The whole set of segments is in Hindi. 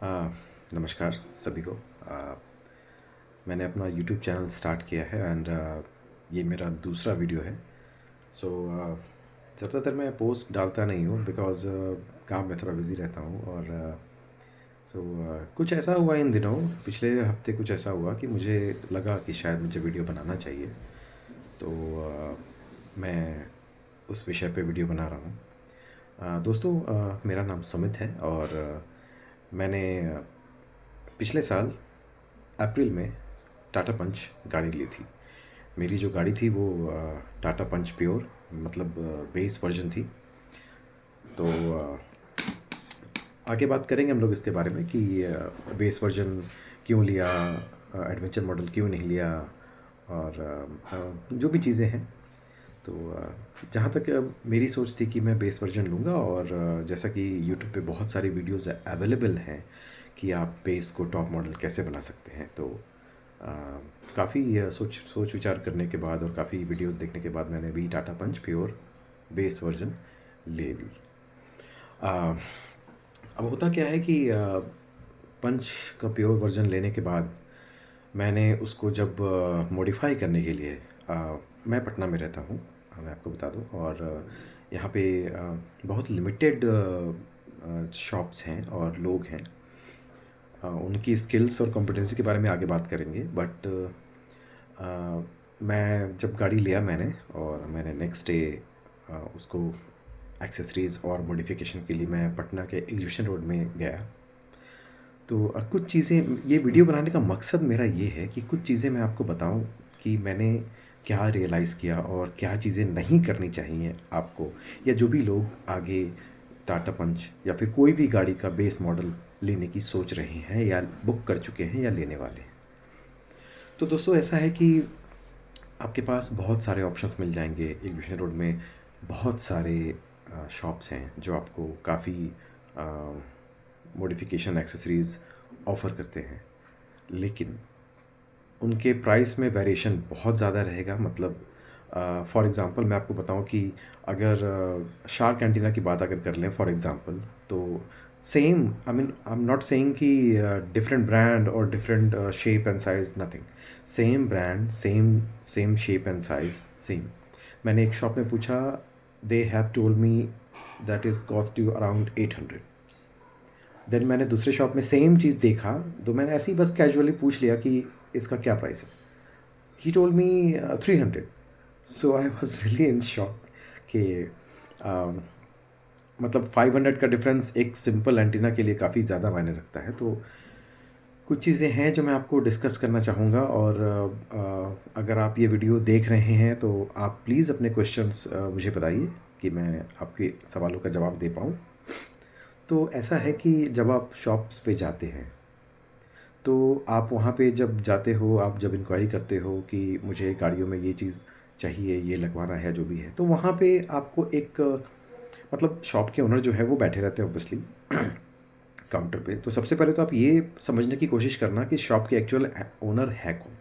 आ, नमस्कार सभी को। मैंने अपना यूट्यूब चैनल स्टार्ट किया है एंड ये मेरा दूसरा वीडियो है। सो ज़्यादातर मैं पोस्ट डालता नहीं हूँ बिकॉज़ काम में थोड़ा बिज़ी रहता हूँ। और कुछ ऐसा हुआ इन दिनों, पिछले हफ्ते कुछ ऐसा हुआ कि मुझे लगा कि शायद मुझे वीडियो बनाना चाहिए। तो मैं उस विषय पे वीडियो बना रहा हूँ। दोस्तों, मेरा नाम सुमित है और मैंने पिछले साल अप्रैल में टाटा पंच गाड़ी ली थी। मेरी जो गाड़ी थी वो टाटा पंच प्योर, मतलब बेस वर्जन थी। तो आगे बात करेंगे हम लोग इसके बारे में कि बेस वर्जन क्यों लिया, एडवेंचर मॉडल क्यों नहीं लिया, और जो भी चीज़ें हैं। तो जहाँ तक मेरी सोच थी कि मैं बेस वर्जन लूँगा, और जैसा कि यूट्यूब पे बहुत सारी वीडियोस अवेलेबल हैं कि आप बेस को टॉप मॉडल कैसे बना सकते हैं। तो काफ़ी सोच विचार करने के बाद और काफ़ी वीडियोस देखने के बाद मैंने भी टाटा पंच प्योर बेस वर्जन ले ली। आ, अब होता क्या है कि पंच का प्योर वर्जन लेने के बाद मैंने उसको जब मॉडिफाई करने के लिए, मैं पटना में रहता हूँ, मैं आपको बता दूँ। और यहाँ पे बहुत लिमिटेड शॉप्स हैं और लोग हैं। उनकी स्किल्स और कॉम्पिटेंसी के बारे में आगे बात करेंगे। बट मैं जब गाड़ी लिया मैंने, और मैंने नेक्स्ट डे उसको एक्सेसरीज़ और मॉडिफिकेशन के लिए मैं पटना के एग्जीबिशन रोड में गया। तो कुछ चीज़ें, ये वीडियो बनाने का मकसद मेरा ये है कि कुछ चीज़ें मैं आपको बताऊं कि मैंने क्या रियलाइज़ किया और क्या चीज़ें नहीं करनी चाहिए आपको, या जो भी लोग आगे टाटा पंच या फिर कोई भी गाड़ी का बेस मॉडल लेने की सोच रहे हैं या बुक कर चुके हैं या लेने वाले हैं। तो दोस्तों, ऐसा है कि आपके पास बहुत सारे ऑप्शंस मिल जाएंगे एग्जीबिशन रोड में। बहुत सारे शॉप्स हैं जो आपको काफ़ी मॉडिफिकेशन एक्सेसरीज़ ऑफ़र करते हैं, लेकिन उनके प्राइस में वेरिएशन बहुत ज़्यादा रहेगा। मतलब फॉर एग्ज़ाम्पल मैं आपको बताऊं कि अगर शार्क एंटीना की बात अगर कर लें फॉर एग्ज़ाम्पल, तो same, I am not saying कि डिफरेंट ब्रांड और different shape and size, nothing. Same brand, same same shape and size, same. मैंने एक शॉप में पूछा, they have told me that is cost you around 800। Then मैंने दूसरे शॉप में सेम चीज़ देखा, तो मैंने ऐसे ही बस कैजुअली पूछ लिया कि इसका क्या प्राइस है। He told me 300। So I was really in shock कि मतलब 500 का डिफरेंस एक सिंपल एंटीना के लिए काफ़ी ज़्यादा मायने रखता है। तो कुछ चीज़ें हैं जो मैं आपको डिस्कस करना चाहूँगा, और अगर आप ये वीडियो देख रहे हैं तो आप प्लीज़ अपने क्वेश्चंस मुझे बताइए कि मैं आपके सवालों का जवाब दे पाऊँ। तो ऐसा है कि जब आप शॉप्स पे जाते हैं, तो आप वहाँ पे जब जाते हो, आप जब इंक्वायरी करते हो कि मुझे गाड़ियों में ये चीज़ चाहिए, ये लगवाना है, जो भी है, तो वहाँ पे आपको एक मतलब शॉप के ओनर जो है वो बैठे रहते हैं ऑब्वियसली काउंटर पे। तो सबसे पहले तो आप ये समझने की कोशिश करना कि शॉप के एक्चुअल ओनर है कौन।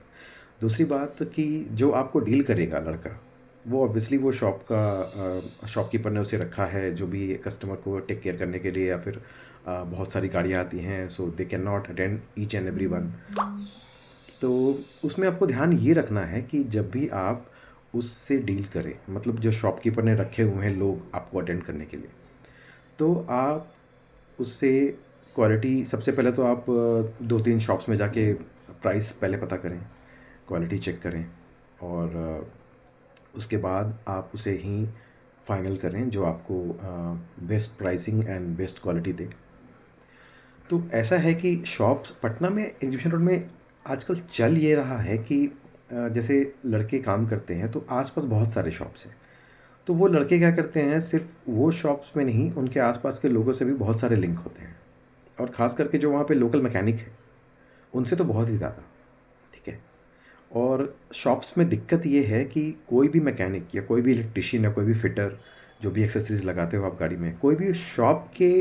दूसरी बात कि जो आपको डील करेगा लड़का, वो ऑब्वियसली वो शॉप का शॉपकीपर ने उसे रखा है जो भी कस्टमर को टेक केयर करने के लिए, या फिर बहुत सारी गाड़ियाँ आती हैं, so they can not attend each and every one. तो उसमें आपको ध्यान ये रखना है कि जब भी आप उससे डील करें, मतलब जो शॉपकीपर ने रखे हुए हैं लोग आपको अटेंड करने के लिए, तो आप उससे क्वालिटी, सबसे पहले तो आप 2-3 शॉप्स में जाके प्राइस पहले पता करें, क्वालिटी चेक करें, और उसके बाद आप उसे ही फाइनल करें जो आपको best pricing and best quality दे। तो ऐसा है कि शॉप्स पटना में एग्जीबिशन रोड में आजकल चल ये रहा है कि जैसे लड़के काम करते हैं तो आसपास बहुत सारे शॉप्स हैं। तो वो लड़के क्या करते हैं, सिर्फ वो शॉप्स में नहीं, उनके आसपास के लोगों से भी बहुत सारे लिंक होते हैं, और ख़ास करके जो वहाँ पे लोकल मैकेनिक है उनसे तो बहुत ही ज़्यादा। ठीक है। और शॉप्स में दिक्कत ये है कि कोई भी मैकेनिक या कोई भी इलेक्ट्रिशियन या कोई भी फिटर, जो भी एक्सेसरीज लगाते हो आप गाड़ी में, कोई भी शॉप के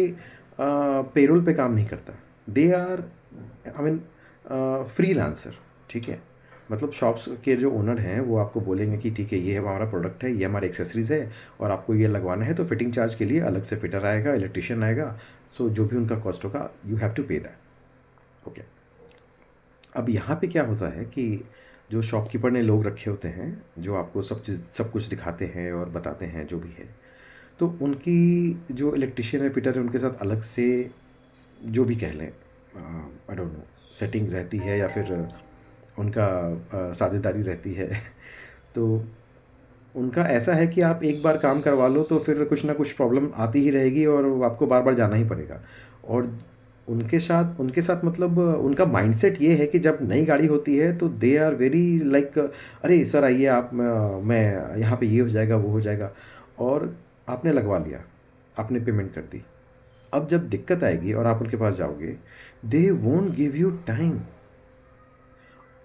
पेरोल पे काम नहीं करता। They are, I mean, freelancer. ठीक है। मतलब शॉप्स के जो ओनर हैं वो आपको बोलेंगे कि ठीक है, ये हमारा प्रोडक्ट है, ये हमारी एक्सेसरीज़ है, और आपको ये लगवाना है, तो फिटिंग चार्ज के लिए अलग से फिटर आएगा, इलेक्ट्रिशियन आएगा। सो जो भी उनका कॉस्ट होगा, यू हैव टू पे दैट। ओके। अब यहाँ पे क्या होता है कि जो शॉपकीपर ने लोग रखे होते हैं, जो आपको सब कुछ दिखाते हैं और बताते हैं जो भी है, तो उनकी जो इलेक्ट्रिशियन है, फिटर है, उनके साथ अलग से जो भी कह लें, आई डोंट नो, सेटिंग रहती है या फिर उनका साझेदारी रहती है। तो उनका ऐसा है कि आप एक बार काम करवा लो तो फिर कुछ ना कुछ प्रॉब्लम आती ही रहेगी और आपको बार बार जाना ही पड़ेगा। और उनके साथ मतलब उनका माइंडसेट ये है कि जब नई गाड़ी होती है तो दे आर वेरी लाइक, अरे सर आइए आप, मैं यहाँ पे ये हो जाएगा वो हो जाएगा, और आपने लगवा लिया, आपने पेमेंट कर दी। अब जब दिक्कत आएगी और आप उनके पास जाओगे, they won't give you time.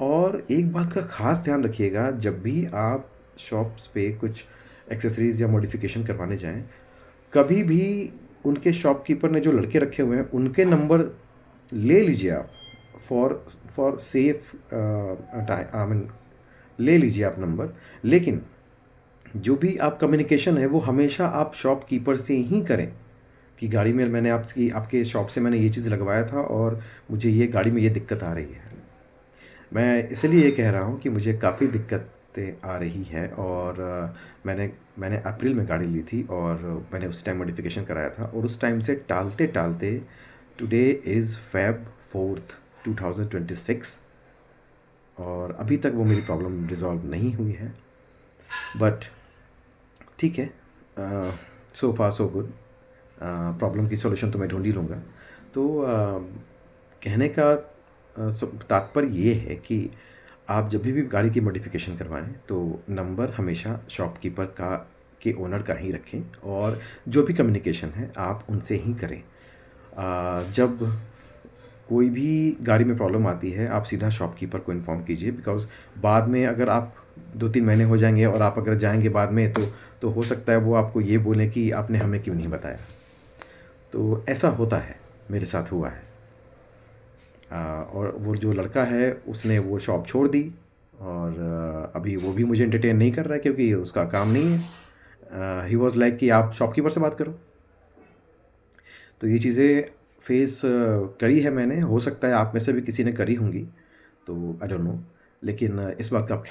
और एक बात का ख़ास ध्यान रखिएगा, जब भी आप शॉप्स पे कुछ एक्सेसरीज़ या मॉडिफिकेशन करवाने जाएं, कभी भी उनके शॉपकीपर ने जो लड़के रखे हुए हैं उनके नंबर ले लीजिए आप, for for safe time, I mean ले लीजिए आप नंबर। लेकिन जो भी आप कम्युनिकेशन है वो हमेशा आप शॉपकीपर से ही करें कि गाड़ी में मैंने आपके शॉप से मैंने ये चीज़ लगवाया था और मुझे ये गाड़ी में ये दिक्कत आ रही है। मैं इसलिए ये कह रहा हूँ कि मुझे काफ़ी दिक्कतें आ रही हैं, और मैंने मैंने अप्रैल में गाड़ी ली थी और मैंने उस टाइम मॉडिफिकेशन कराया था, और उस टाइम से टालते टालते टुडे इज़ Feb 4th 2026, और अभी तक वो मेरी प्रॉब्लम रिज़ॉल्व नहीं हुई है। बट ठीक है, सो फार सो गुड। प्रॉब्लम की सॉल्यूशन तो मैं ढूंढ ही लूँगा। तो कहने का तात्पर्य ये है कि आप जब भी गाड़ी की मॉडिफिकेशन करवाएं तो नंबर हमेशा शॉपकीपर का के ओनर का ही रखें, और जो भी कम्युनिकेशन है आप उनसे ही करें। जब कोई भी गाड़ी में प्रॉब्लम आती है आप सीधा शॉपकीपर को इन्फॉर्म कीजिए, बिकॉज़ बाद में अगर आप 2-3 महीने हो जाएंगे और आप अगर जाएंगे बाद में तो हो सकता है वो आपको ये बोलें कि आपने हमें क्यों नहीं बताया। तो ऐसा होता है, मेरे साथ हुआ है। और वो जो लड़का है उसने वो शॉप छोड़ दी, और अभी वो भी मुझे एंटरटेन नहीं कर रहा है क्योंकि उसका काम नहीं है। ही वॉज़ लाइक कि आप शॉपकीपर से बात करो। तो ये चीज़ें फेस करी है मैंने, हो सकता है आप में से भी किसी ने करी होंगी, तो आई डोंट नो। लेकिन इस बात का आप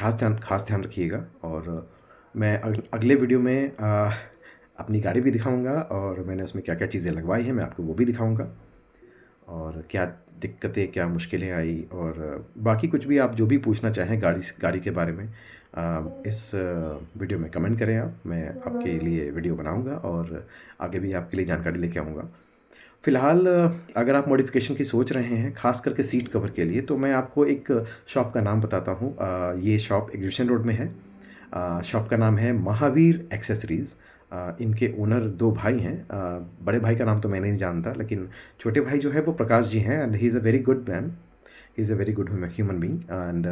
खास ध्यान रखिएगा, और मैं अगले वीडियो में अपनी गाड़ी भी दिखाऊंगा, और मैंने उसमें क्या क्या चीज़ें लगवाई हैं मैं आपको वो भी दिखाऊंगा, और क्या दिक्कतें क्या मुश्किलें आई, और बाकी कुछ भी आप जो भी पूछना चाहें गाड़ी के बारे में, इस वीडियो में कमेंट करें आप, मैं आपके लिए वीडियो बनाऊंगा और आगे भी आपके लिए जानकारी लेके आऊँगा। फ़िलहाल अगर आप मॉडिफ़िकेशन की सोच रहे हैं, ख़ास करके सीट कवर के लिए, तो मैं आपको एक शॉप का नाम बताता हूँ। ये शॉप एग्जीबिशन रोड में है। शॉप का नाम है महावीर एक्सेसरीज़। इनके ओनर 2 भाई हैं। बड़े भाई का नाम तो मैं नहीं जानता, लेकिन छोटे भाई जो है वो प्रकाश जी हैं, and he is a very good man, he is a very good human being. And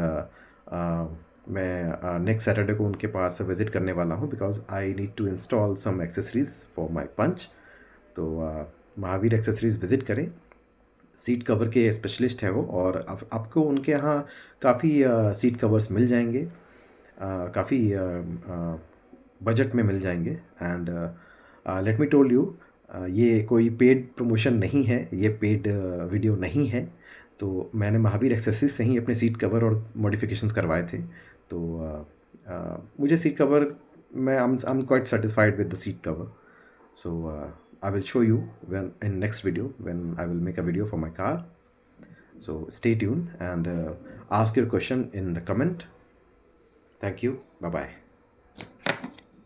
मैं नेक्स्ट सैटरडे को उनके पास विज़िट करने वाला हूँ, because I need to install some accessories for my Punch. तो महावीर एक्सेसरीज़ विज़िट करें। सीट कवर के स्पेशलिस्ट हैं वो, और आपको उनके यहाँ काफ़ी सीट कवर्स मिल जाएंगे, काफ़ी बजट में मिल जाएंगे। And let me told you, ये कोई पेड प्रमोशन नहीं है, ये पेड वीडियो नहीं है। तो मैंने महावीर एक्सेसरीज से ही अपने सीट कवर और मॉडिफिकेशंस करवाए थे। तो मुझे सीट कवर, मैं I am quite satisfied with the seat cover. So I will show you when in next video, when I will make a video for my car. So stay tuned and ask your question in the comment. Thank you. Bye bye.